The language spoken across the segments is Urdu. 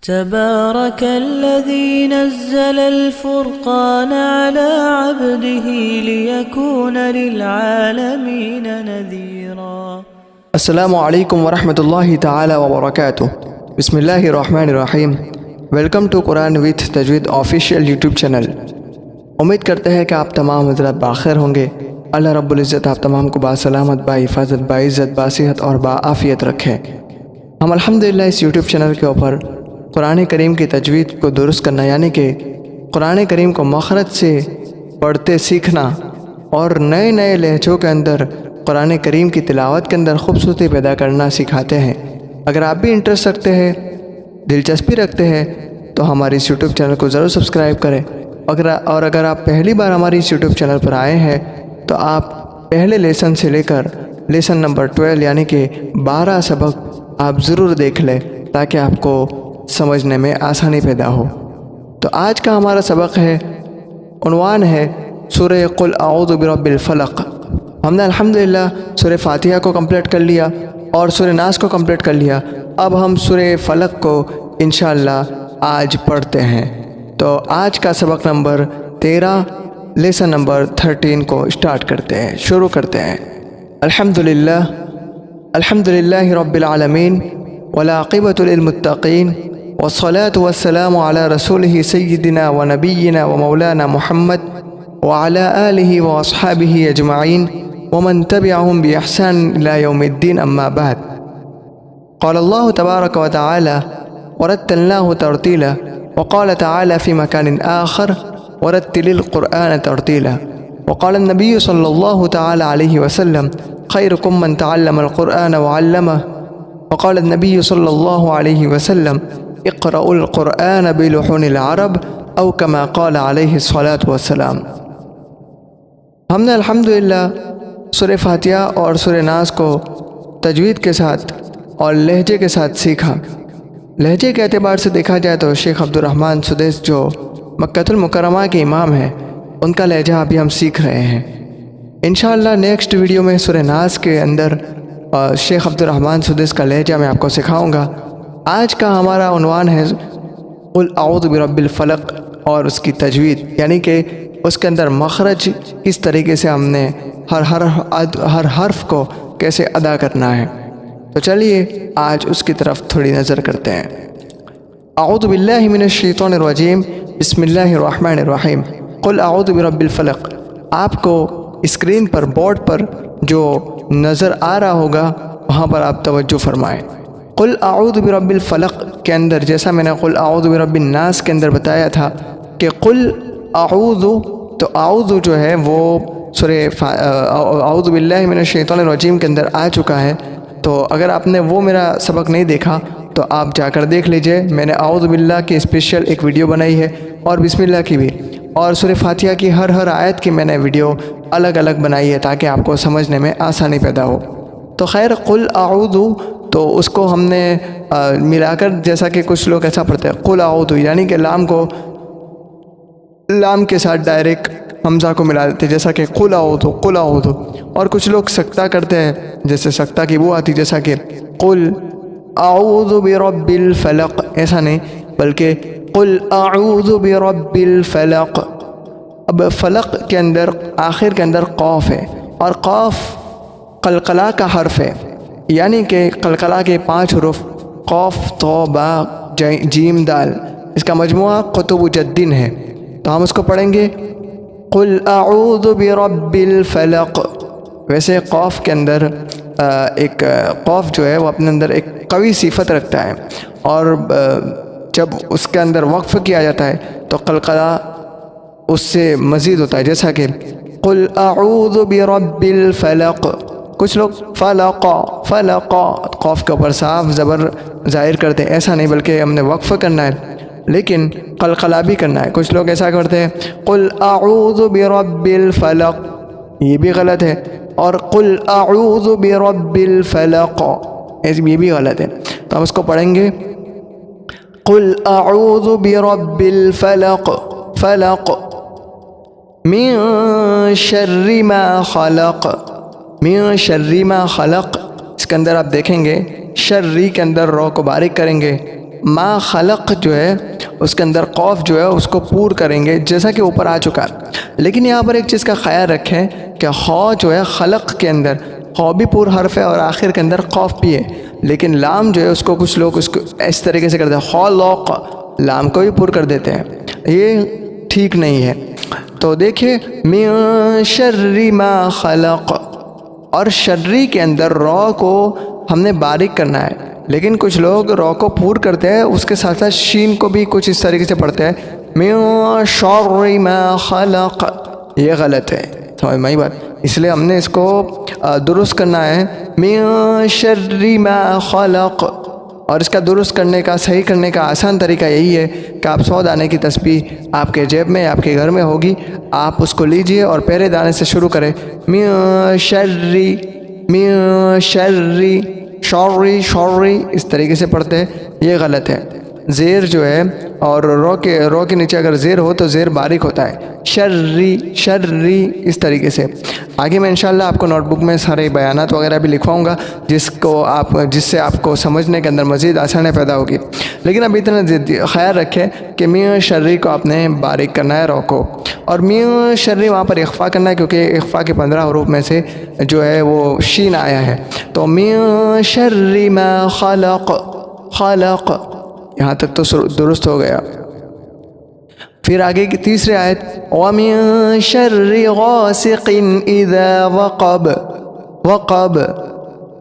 تبارك الذي نزل الفرقان على عبده ليكون للعالمين نذيرا۔ السلام علیکم ورحمۃ اللہ تعالی وبرکاتہ۔ بسم اللہ الرحمن الرحیم۔ ویلکم ٹو قرآن وتھ تجوید آفیشیل یوٹیوب چینل۔ امید کرتے ہیں کہ آپ تمام حضرات بخیر ہوں گے۔ اللہ رب العزت آپ تمام کو باسلامت، باحفاظت، باعزت، باصحت اور باعافیت رکھے۔ ہم الحمدللہ اس یوٹیوب چینل کے اوپر قرآن کریم کی تجوید کو درست کرنا، یعنی کہ قرآن کریم کو مخرج سے پڑھتے سیکھنا اور نئے نئے لہجوں کے اندر قرآن کریم کی تلاوت کے اندر خوبصورتی پیدا کرنا سکھاتے ہیں۔ اگر آپ بھی انٹرسٹ رکھتے ہیں، دلچسپی رکھتے ہیں تو ہماری اس یوٹیوب چینل کو ضرور سبسکرائب کریں۔ اور اگر آپ پہلی بار ہماری اس یوٹیوب چینل پر آئے ہیں تو آپ پہلے لیسن سے لے کر لیسن نمبر 12 یعنی کہ 12 سبق آپ ضرور دیکھ لیں تاکہ آپ کو سمجھنے میں آسانی پیدا ہو۔ تو آج کا ہمارا سبق ہے، عنوان ہے سورہ قل اعوذ برب الفلق۔ ہم نے الحمدللہ سورہ فاتحہ کو کمپلیٹ کر لیا اور سورہ ناس کو کمپلیٹ کر لیا۔ اب ہم سورہ فلق کو انشاءاللہ آج پڑھتے ہیں۔ تو آج کا سبق نمبر 13 لیسن نمبر 13 کو اسٹارٹ کرتے ہیں، شروع کرتے ہیں۔ الحمدللہ رب العالمین والعاقبۃ للمتقین والصلاة والسلام علی رسولہ سیدنا و نبینا و مولانا محمد وعلی آلہ و اصحابہ اجمعین ومن تبعهم بإحسان إلى يوم الدين أما بعد۔ قال الله تبارك وتعالى ورتلناه ترتيلا، وقال تعالى في مكان آخر ورتل القرآن ترتيلا، وقال النبي صلى الله تعالى عليه وسلم خيركم من تعلم القرآن وعلمه، وقال النبي صلى الله عليه وسلم اقرأوا القرآن بلحون العرب أو كما قال عليه الصلاة والسلام۔ ہم نے الحمدللہ سورہ فاتحہ اور سورہ ناس کو تجوید کے ساتھ اور لہجے کے ساتھ سیکھا۔ لہجے کے اعتبار سے دیکھا جائے تو شیخ عبدالرحمن سدیس جو مکہ المکرمہ کے امام ہیں، ان کا لہجہ ابھی ہم سیکھ رہے ہیں۔ انشاءاللہ نیکسٹ ویڈیو میں سورہ ناس کے اندر شیخ عبدالرحمن سدیس کا لہجہ میں آپ کو سکھاؤں گا۔ آج کا ہمارا عنوان ہے قل اعوذ برب الفلق اور اس کی تجوید، یعنی کہ اس کے اندر مخرج کس طریقے سے ہم نے ہر حرف کو کیسے ادا کرنا ہے۔ تو چلیے آج اس کی طرف تھوڑی نظر کرتے ہیں۔ اعوذ باللہ من الشیطان الرجیم، بسم اللہ الرحمن الرحیم۔ قل اعوذ برب الفلق، آپ کو اسکرین پر بورڈ پر جو نظر آ رہا ہوگا وہاں پر آپ توجہ فرمائیں۔ قل اعوذ برب الفلق کے اندر جیسا میں نے قل اعوذ برب الناس کے اندر بتایا تھا کہ قل اعوذ، تو اعوذ جو ہے وہ سورہ اعوذ باللہ من الشیطان الرجیم کے اندر آ چکا ہے۔ تو اگر آپ نے وہ میرا سبق نہیں دیکھا تو آپ جا کر دیکھ لیجئے، میں نے اعوذ باللہ کی اسپیشل ایک ویڈیو بنائی ہے اور بسم اللہ کی بھی، اور سورہ فاتحہ کی ہر آیت کی میں نے ویڈیو الگ الگ بنائی ہے تاکہ آپ کو سمجھنے میں آسانی پیدا ہو۔ تو خیر قل اعوذ تو اس کو ہم نے ملا کر، جیسا کہ کچھ لوگ ایسا پڑھتے ہیں قل اعوذ، یعنی کہ لام کے ساتھ ڈائریکٹ حمزہ کو ملا دیتے، جیسا کہ قل اعوذ، اور کچھ لوگ سکتہ کرتے ہیں، جیسے سکتہ کی وہ آتی جیسا کہ قل اعوذ برب الفلق، ایسا نہیں بلکہ قل اعوذ برب الفلق۔ اب فلق کے اندر آخر کے اندر قاف ہے، اور قاف قلقلہ کا حرف ہے، یعنی کہ قلقلہ کے 5 حروف قاف، تو، با، جیم، دال، اس کا مجموعہ قطب جدین ہے۔ تو ہم اس کو پڑھیں گے قل اعوذ برب الفلق۔ ویسے قاف کے اندر ایک قاف جو ہے وہ اپنے اندر ایک قوی صفت رکھتا ہے، اور جب اس کے اندر وقف کیا جاتا ہے تو قلقلہ اس سے مزید ہوتا ہے، جیسا کہ قل اعوذ برب الفلق۔ کچھ لوگ فلق قاف کے اوپر صاف زبر ظاہر کرتے ہیں، ایسا نہیں بلکہ ہم نے وقف کرنا ہے لیکن قلقلہ بھی کرنا ہے۔ کچھ لوگ ایسا کرتے ہیں قل اعوذ برب الفلق، یہ بھی غلط ہے، اور قل اعوذ برب الفلق یہ بھی غلط ہے۔ تو ہم اس کو پڑھیں گے قل اعوذ برب الفلق فلق من شر ما خلق، من شر ما خلق، اس کے اندر آپ دیکھیں گے شرری کے اندر رو کو باریک کریں گے ما خلق جو ہے اس کے اندر قوف جو ہے اس کو پور کریں گے جیسا کہ اوپر آ چکا ہے، لیکن یہاں پر ایک چیز کا خیال رکھیں کہ خو جو ہے خلق کے اندر خو بھی پور حرف ہے اور آخر کے اندر قوف بھی ہے، لیکن لام جو ہے اس کو کچھ لوگ اس کو اس طریقے سے کرتے ہیں، خلق لام کو بھی پور کر دیتے ہیں، یہ ٹھیک نہیں ہے۔ تو دیکھیں من شر ما خلق، اور شرری کے اندر رو کو ہم نے باریک کرنا ہے، لیکن کچھ لوگ رو کو پور کرتے ہیں، اس کے ساتھ ساتھ شین کو بھی کچھ اس طریقے سے پڑھتے ہیں من شر ما خلق، یہ غلط ہے، سمجھ میں بات، اس لیے ہم نے اس کو درست کرنا ہے من شر ما خلق، اور اس کا درست کرنے کا صحیح کرنے کا آسان طریقہ یہی ہے کہ آپ 100 دانے کی تسبیح آپ کے جیب میں آپ کے گھر میں ہوگی، آپ اس کو لیجئے اور پہلے دانے سے شروع کریں من شری شری شوری اس طریقے سے پڑھتے ہیں، یہ غلط ہے۔ زیر جو ہے اور رو کے نیچے اگر زیر ہو تو زیر باریک ہوتا ہے، شری اس طریقے سے۔ آگے میں انشاءاللہ آپ کو نوٹ بک میں سارے بیانات وغیرہ بھی لکھواؤں گا جس سے آپ کو سمجھنے کے اندر مزید آسانی پیدا ہوگی، لیکن اب اتنا خیال رکھیں کہ من شری کو آپ نے باریک کرنا ہے رو کو، اور من شری وہاں پر اخفا کرنا ہے کیونکہ اخفا کے 15 حروف میں سے جو ہے وہ شین آیا ہے، تو من شر ما خلق یہاں تک تو درست ہو گیا۔ پھر آگے کی تیسری آیت وَمِن شَرِّ غَاسِقٍ إِذَا وَقَبَ،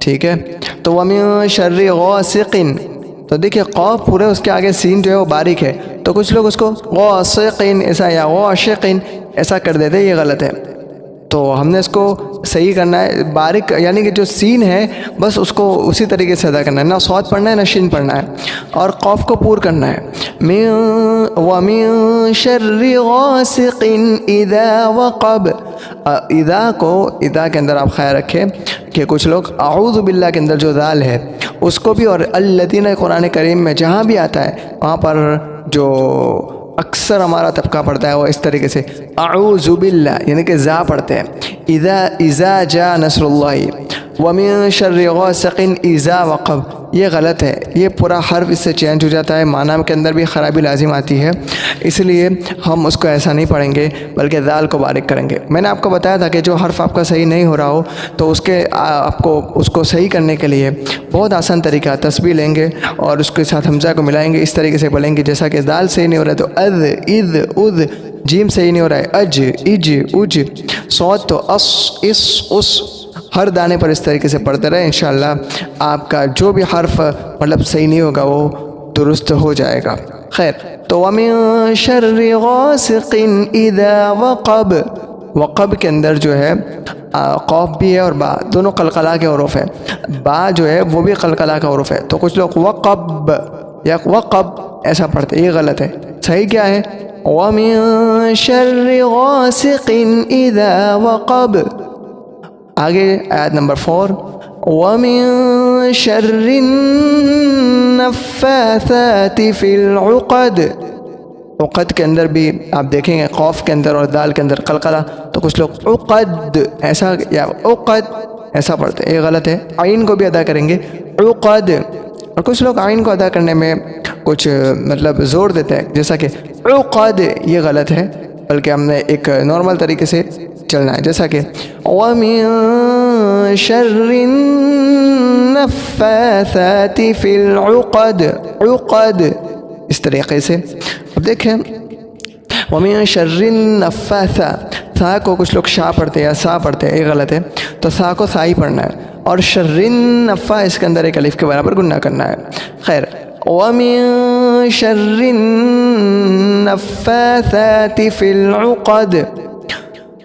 ٹھیک ہے، تو وَمِن شَرِّ غَاسِقٍ، تو دیکھیں قاف پورے اس کے آگے سین جو ہے وہ باریک ہے، تو کچھ لوگ اس کو غاسقٍ ایسا یا غاشقٍ ایسا کر دیتے، یہ غلط ہے، تو ہم نے اس کو صحیح کرنا ہے، باریک یعنی کہ جو سین ہے بس اس کو اسی طریقے سے ادا کرنا ہے، نہ صاد پڑھنا ہے نہ شین پڑھنا ہے، اور قاف کو پور کرنا ہے وَمِن شَرِّ غَاسِقٍ إِذَا وَقَبَ، اذا کے اندر آپ خیال رکھیں کہ کچھ لوگ اعوذ باللہ کے اندر جو ذال ہے اس کو بھی، اور الذین قرآن کریم میں جہاں بھی آتا ہے وہاں پر جو اکثر ہمارا طبقہ پڑھتا ہے وہ اس طریقے سے اعوذ باللہ یعنی کہ زا پڑھتے ہیں، اذا جاء نصر اللہ، ومن شر غاسق اذا وقب، یہ غلط ہے، یہ پورا حرف اس سے چینج ہو جاتا ہے، معنی کے اندر بھی خرابی لازم آتی ہے، اس لیے ہم اس کو ایسا نہیں پڑھیں گے بلکہ ذال کو باریک کریں گے۔ میں نے آپ کو بتایا تھا کہ جو حرف آپ کا صحیح نہیں ہو رہا ہو تو آپ کو اس کو صحیح کرنے کے لیے بہت آسان طریقہ، تسبیح لیں گے اور اس کے ساتھ حمزہ کو ملائیں گے، اس طریقے سے پڑھیں گے جیسا کہ ذال صحیح نہیں ہو رہا ہے تو اذ اذ، جیم صحیح نہیں ہو رہا ہے اج اج، صاد تو اس، ہر دانے پر اس طریقے سے پڑھتے رہے، انشاءاللہ آپ کا جو بھی حرف مطلب صحیح نہیں ہوگا وہ درست ہو جائے گا۔ خیر، تو وَمِن شَرِّ غَاسِقٍ إِذَا وقب کے اندر جو ہے قوف بھی ہے اور با، دونوں قلقلہ کے حروف ہیں، با جو ہے وہ بھی قلقلہ کا حروف ہے، تو کچھ لوگ وقب یا وقب ایسا پڑھتے، یہ غلط ہے، صحیح کیا ہے وَمِن شَرِّ غَاسِقٍ إِذَا وَقَبَ۔ آگے آیت نمبر 4 وَمِن شَرِّ النَّفَّاثَاتِ فِي الْعُقَدِ، عقد کے اندر بھی آپ دیکھیں گے قوف کے اندر اور دال کے اندر قلقلہ، تو کچھ لوگ عقد ایسا یا عقد ایسا پڑھتے ہیں، یہ غلط ہے، عین کو بھی ادا کریں گے عقد، اور کچھ لوگ عین کو ادا کرنے میں کچھ مطلب زور دیتے ہیں جیسا کہ عقد، یہ غلط ہے، بلکہ ہم نے ایک نارمل طریقے سے چلنا ہے جیسا کہ وَمِن شَرِّ النَّفَّاثَاتِ فِي الْعُقَدِ، عقد اس طریقے سے۔ اب دیکھیں وَمِن شَرِّ النَّفَّاثَ، سا کو کچھ لوگ شا پڑھتے ہیں یا سا پڑھتے ہیں، یہ غلط ہے، تو سا کو سا ہی پڑھنا ہے، اور شَرِّ النَّفَّا اس کے اندر ایک الف کے برابر گنہ کرنا ہے۔ خیر، وَمِن شَرِّ النَّفَّاثَاتِ فِي الْعُقَدِ،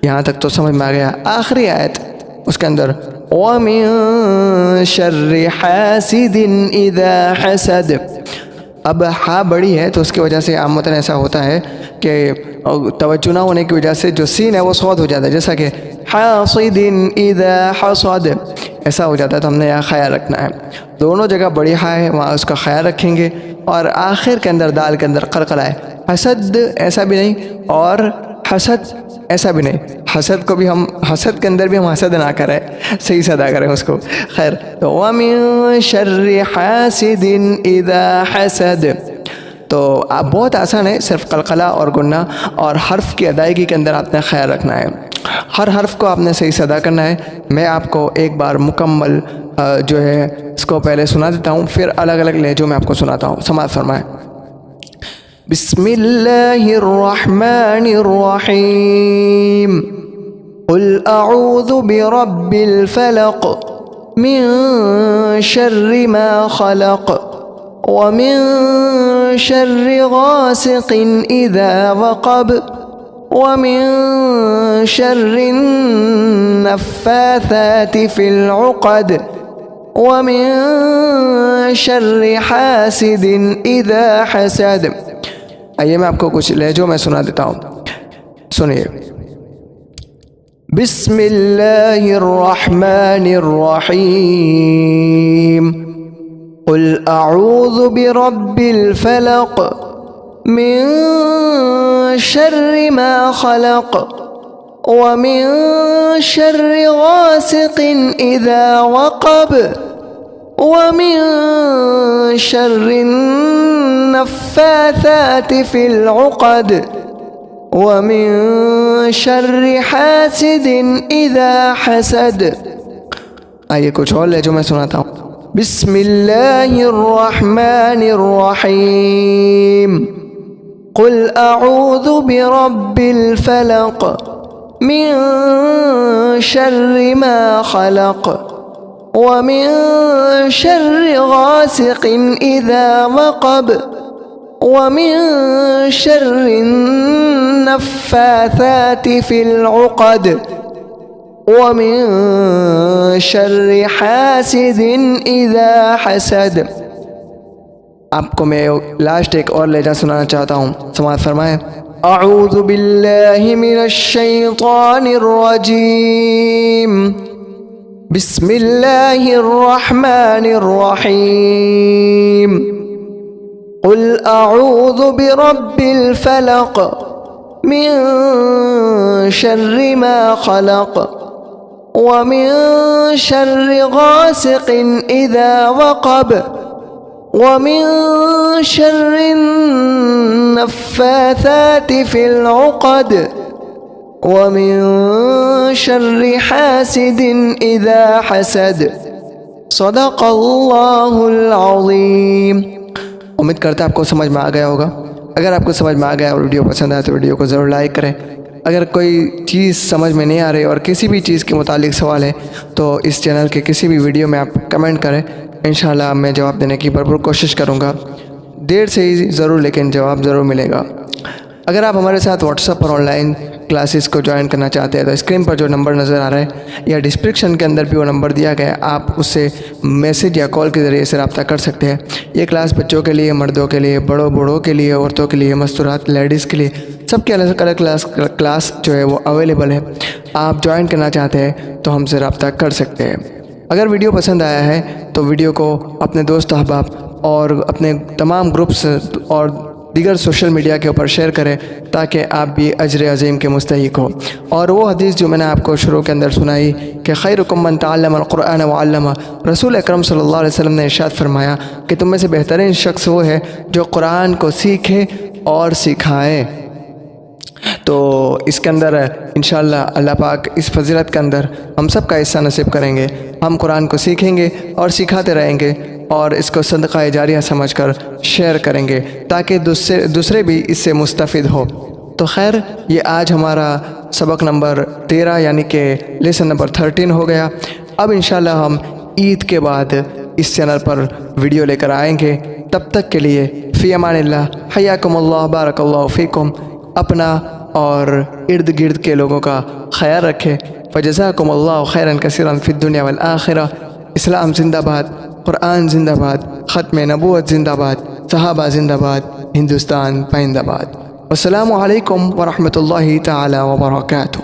یہاں تک تو سمجھ میں آ گیا۔ آخری آیت اس کے اندر وَمِن شَرِّ حَاسِدٍ إِذَا حَسَدَ، اب ہا بڑی ہے تو اس کی وجہ سے عامتاً ایسا ہوتا ہے کہ توجہ نہ ہونے کی وجہ سے جو سین ہے وہ صاد ہو جاتا ہے، جیسا کہ حَاصِدٍ إِذَا حَصَدَ ایسا ہو جاتا ہے، تو ہم نے یہاں خیال رکھنا ہے، دونوں جگہ بڑی ہا ہے وہاں اس کا خیال رکھیں گے، اور آخر کے اندر دال کے اندر قلقلہ ہے، حسد ایسا بھی نہیں اور حسد ایسا بھی نہیں، حسد کو بھی ہم حسد کے اندر بھی ہم حسد نہ کریں، صحیح سے ادا کریں اس کو. خیر، تو وَمِن شَرِّ حَاسِدٍ إِذَا حَسَدَ. تو آپ بہت آسان ہے، صرف قلقلہ اور گنہ اور حرف کی ادائیگی کے اندر آپ نے خیال رکھنا ہے. ہر حرف کو آپ نے صحیح سے ادا کرنا ہے. میں آپ کو ایک بار مکمل جو ہے اس کو پہلے سنا دیتا ہوں، پھر الگ الگ لہجوں میں آپ کو سناتا ہوں. سماعت فرمائیں. بسم اللہ الرحمن الرحیم. قل اعوذ برب الفلق من شر ما خلق ومن شر غاسق اذا وقب ومن شر النفاثات في العقد ومن شر حاسد اذا حسد. آئیے میں آپ کو کچھ لہجوں میں سنا دیتا ہوں، سنیے. بسم اللہ الرحمن الرحیم. قل اعوذ برب الفلق من شر ما خلق ومن شر غاسق اذا وقب ومن شر النفاثات في العقد ومن شر حاسد اذا حسد. آئیے کچھ اور لہجوں میں سناتا ہوں. بسم اللہ الرحمن الرحیم. قل اعوذ برب الفلق من شر ما خلق ومن شر غاسق اذا وقب ومن شر النفاثات في العقد ومن شر حاسد اذا حسد. آپ کو میں لاسٹ ایک اور لہجہ سنانا چاہتا ہوں، سماعت فرمائیں. اعوذ باللہ من الشیطان الرجیم. بسم اللہ الرحمن الرحیم. قل اعوذ برب الفلق من شر ما خلق ومن شر غاسق اذا وقب ومن شر النفاثات في العقد ومن شر حاسد اذا حسد. صدق اللہ العظیم. امید کرتا ہے آپ کو سمجھ میں آ گیا ہوگا. اگر آپ کو سمجھ میں آ گیا اور ویڈیو پسند آیا تو ویڈیو کو ضرور لائک کریں. اگر کوئی چیز سمجھ میں نہیں آ رہی اور کسی بھی چیز کے متعلق سوال ہے تو اس چینل کے کسی بھی ویڈیو میں آپ کمنٹ کریں، انشاءاللہ میں جواب دینے کی بھرپور کوشش کروں گا. دیر سے ہی ضرور لیکن جواب ضرور ملے گا. اگر آپ ہمارے ساتھ what's app per on line classes کو جوائن کرنا چاہتے ہیں تو اسکرین پر جو نمبر نظر آ رہا ہے یا ڈسکرپشن کے اندر بھی وہ نمبر دیا گیا ہے، آپ اس سے میسیج یا کال کے ذریعے سے رابطہ کر سکتے ہیں. یہ کلاس بچوں کے لیے، مردوں کے لیے، بوڑھوں کے لیے، عورتوں کے لیے، مستورات لیڈیز کے لیے، سب کے الگ الگ کلاس جو ہے وہ اویلیبل ہے. آپ جوائن کرنا چاہتے ہیں تو ہم سے رابطہ کر سکتے ہیں. اگر ویڈیو پسند آیا ہے تو ویڈیو کو اپنے دوست احباب اور اپنے تمام گروپس اور دیگر سوشل میڈیا کے اوپر شیئر کریں تاکہ آپ بھی اجر عظیم کے مستحق ہو. اور وہ حدیث جو میں نے آپ کو شروع کے اندر سنائی کہ خیرکم من تعلم القرآن وعلمہ، رسول اکرم صلی اللہ علیہ وسلم نے ارشاد فرمایا کہ تم میں سے بہترین شخص وہ ہے جو قرآن کو سیکھے اور سکھائے. تو اس کے اندر انشاءاللہ اللہ پاک اس فضیلت کے اندر ہم سب کا حصہ نصیب کریں گے. ہم قرآن کو سیکھیں گے اور سکھاتے رہیں گے اور اس کو صدقہ جاریہ سمجھ کر شیئر کریں گے تاکہ دوسرے بھی اس سے مستفید ہو. تو خیر، یہ آج ہمارا سبق نمبر 13 یعنی کہ لیسن نمبر 13 ہو گیا. اب انشاءاللہ ہم عید کے بعد اس چینل پر ویڈیو لے کر آئیں گے. تب تک کے لیے فی امان اللہ، حیاکم اللہ، بارک اللہ فیکم. اپنا اور ارد گرد کے لوگوں کا خیال رکھے. فجزاکم اللہ خیرا کثیرا فی الدنیا والآخرہ. اسلام زندہ باد، قرآن زندہ باد، ختم نبوت زندہ باد، صحابہ زندہ باد، ہندوستان پائندہ باد. السلام علیکم ورحمۃ اللہ تعالی وبرکاتہ.